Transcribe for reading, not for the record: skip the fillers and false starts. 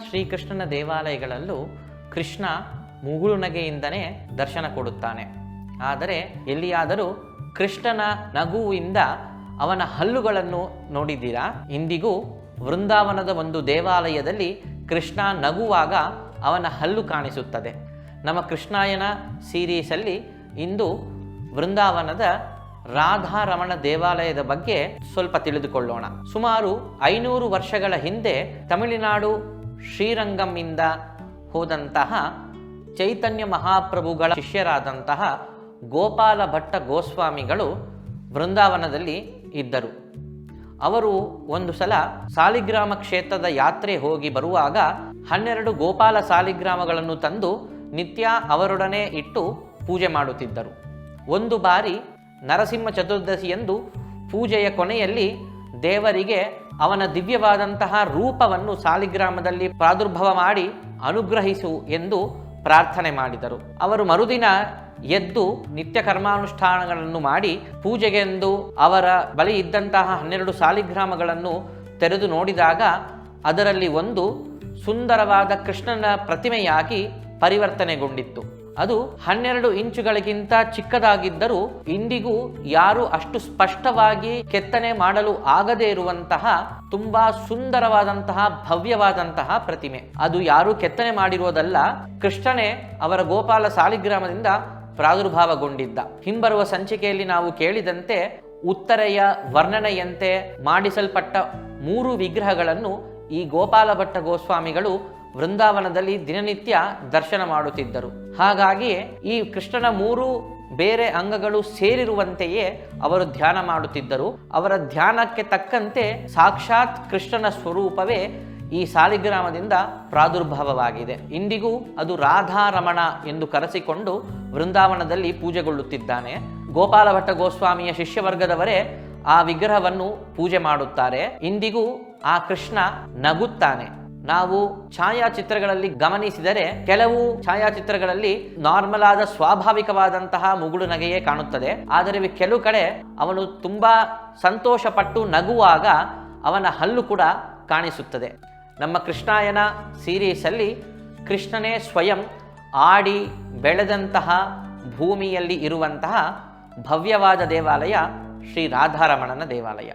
ಶ್ರೀಕೃಷ್ಣನ ದೇವಾಲಯಗಳಲ್ಲೂ ಕೃಷ್ಣ ಮುಗುಳು ನಗೆಯಿಂದನೇ ದರ್ಶನ ಕೊಡುತ್ತಾನೆ. ಆದರೆ ಎಲ್ಲಿಯಾದರೂ ಕೃಷ್ಣನ ನಗುವಿಂದ ಅವನ ಹಲ್ಲುಗಳನ್ನು ನೋಡಿದ್ದೀರಾ? ಇಂದಿಗೂ ವೃಂದಾವನದ ಒಂದು ದೇವಾಲಯದಲ್ಲಿ ಕೃಷ್ಣ ನಗುವಾಗ ಅವನ ಹಲ್ಲು ಕಾಣಿಸುತ್ತದೆ. ನಮ್ಮ ಕೃಷ್ಣಾಯನ ಸೀರೀಸಲ್ಲಿ ಇಂದು ವೃಂದಾವನದ ರಾಧಾರಮಣ ದೇವಾಲಯದ ಬಗ್ಗೆ ಸ್ವಲ್ಪ ತಿಳಿದುಕೊಳ್ಳೋಣ. ಸುಮಾರು 500 ವರ್ಷಗಳ ಹಿಂದೆ ತಮಿಳುನಾಡು ಶ್ರೀರಂಗಂನಿಂದ ಹೋದಂತಹ ಚೈತನ್ಯ ಮಹಾಪ್ರಭುಗಳ ಶಿಷ್ಯರಾದಂತಹ ಗೋಪಾಲ ಭಟ್ಟ ಗೋಸ್ವಾಮಿಗಳು ವೃಂದಾವನದಲ್ಲಿ ಇದ್ದರು. ಅವರು ಒಂದು ಸಲ ಸಾಲಿಗ್ರಾಮ ಕ್ಷೇತ್ರದ ಯಾತ್ರೆ ಹೋಗಿ ಬರುವಾಗ 12 ಗೋಪಾಲ ಸಾಲಿಗ್ರಾಮಗಳನ್ನು ತಂದು ನಿತ್ಯ ಅವರೊಡನೆ ಇಟ್ಟು ಪೂಜೆ ಮಾಡುತ್ತಿದ್ದರು. ಒಂದು ಬಾರಿ ನರಸಿಂಹ ಚತುರ್ದಶಿಯಂದು ಪೂಜೆಯ ಕೊನೆಯಲ್ಲಿ ದೇವರಿಗೆ ಅವನ ದಿವ್ಯವಾದಂತಹ ರೂಪವನ್ನು ಸಾಲಿಗ್ರಾಮದಲ್ಲಿ ಪ್ರಾದುರ್ಭವ ಮಾಡಿ ಅನುಗ್ರಹಿಸು ಎಂದು ಪ್ರಾರ್ಥನೆ ಮಾಡಿದರು. ಅವರು ಮರುದಿನ ಎದ್ದು ನಿತ್ಯ ಕರ್ಮಾನುಷ್ಠಾನಗಳನ್ನು ಮಾಡಿ ಪೂಜೆಗೆಂದು ಅವರ ಬಳಿ ಇದ್ದಂತಹ 12 ಸಾಲಿಗ್ರಾಮಗಳನ್ನು ತೆರೆದು ನೋಡಿದಾಗ ಅದರಲ್ಲಿ ಒಂದು ಸುಂದರವಾದ ಕೃಷ್ಣನ ಪ್ರತಿಮೆಯಾಗಿ ಪರಿವರ್ತನೆಗೊಂಡಿತ್ತು. ಅದು 12 ಇಂಚುಗಳಿಗಿಂತ ಚಿಕ್ಕದಾಗಿದ್ದರೂ ಇಂದಿಗೂ ಯಾರು ಅಷ್ಟು ಸ್ಪಷ್ಟವಾಗಿ ಕೆತ್ತನೆ ಮಾಡಲು ಆಗದೇ ಇರುವಂತಹ ತುಂಬಾ ಸುಂದರವಾದಂತಹ ಭವ್ಯವಾದಂತಹ ಪ್ರತಿಮೆ. ಅದು ಯಾರು ಕೆತ್ತನೆ ಮಾಡಿರೋದಲ್ಲ, ಕೃಷ್ಣನೇ ಅವರ ಗೋಪಾಲ ಸಾಲಿಗ್ರಾಮದಿಂದ ಪ್ರಾದುರ್ಭಾವಗೊಂಡಿದ್ದ. ಹಿಂಬರುವ ಸಂಚಿಕೆಯಲ್ಲಿ ನಾವು ಕೇಳಿದಂತೆ ಉತ್ತರೆಯ ವರ್ಣನೆಯಂತೆ ಮಾಡಿಸಲ್ಪಟ್ಟ 3 ವಿಗ್ರಹಗಳನ್ನು ಈ ಗೋಪಾಲ ಭಟ್ಟ ಗೋಸ್ವಾಮಿಗಳು ವೃಂದಾವನದಲ್ಲಿ ದಿನನಿತ್ಯ ದರ್ಶನ ಮಾಡುತ್ತಿದ್ದರು. ಹಾಗಾಗಿಯೇ ಈ ಕೃಷ್ಣನ 3 ಬೇರೆ ಅಂಗಗಳು ಸೇರಿರುವಂತೆಯೇ ಅವರು ಧ್ಯಾನ ಮಾಡುತ್ತಿದ್ದರು. ಅವರ ಧ್ಯಾನಕ್ಕೆ ತಕ್ಕಂತೆ ಸಾಕ್ಷಾತ್ ಕೃಷ್ಣನ ಸ್ವರೂಪವೇ ಈ ಸಾಲಿಗ್ರಾಮದಿಂದ ಪ್ರಾದುರ್ಭಾವವಾಗಿದೆ. ಇಂದಿಗೂ ಅದು ರಾಧಾರಮಣ ಎಂದು ಕರೆಸಿಕೊಂಡು ವೃಂದಾವನದಲ್ಲಿ ಪೂಜೆಗೊಳ್ಳುತ್ತಿದ್ದಾನೆ. ಗೋಪಾಲ ಭಟ್ಟ ಗೋಸ್ವಾಮಿಯ ಶಿಷ್ಯವರ್ಗದವರೇ ಆ ವಿಗ್ರಹವನ್ನು ಪೂಜೆ ಮಾಡುತ್ತಾರೆ. ಇಂದಿಗೂ ಆ ಕೃಷ್ಣ ನಗುತ್ತಾನೆ. ನಾವು ಛಾಯಾಚಿತ್ರಗಳಲ್ಲಿ ಗಮನಿಸಿದರೆ ಕೆಲವು ಛಾಯಾಚಿತ್ರಗಳಲ್ಲಿ ನಾರ್ಮಲ್ ಆದ ಸ್ವಾಭಾವಿಕವಾದಂತಹ ಮುಗುಳು ನಗೆಯೇ ಕಾಣುತ್ತದೆ. ಆದರೆ ಕೆಲವು ಕಡೆ ಅವನು ತುಂಬಾ ಸಂತೋಷಪಟ್ಟು ನಗುವಾಗ ಅವನ ಹಲ್ಲು ಕೂಡ ಕಾಣಿಸುತ್ತದೆ. ನಮ್ಮ ಕೃಷ್ಣಾಯನ ಸೀರೀಸಲ್ಲಿ ಕೃಷ್ಣನೇ ಸ್ವಯಂ ಆಡಿ ಬೆಳೆದಂತಹ ಭೂಮಿಯಲ್ಲಿ ಇರುವಂತಹ ಭವ್ಯವಾದ ದೇವಾಲಯ ಶ್ರೀ ರಾಧಾರಮಣನ ದೇವಾಲಯ.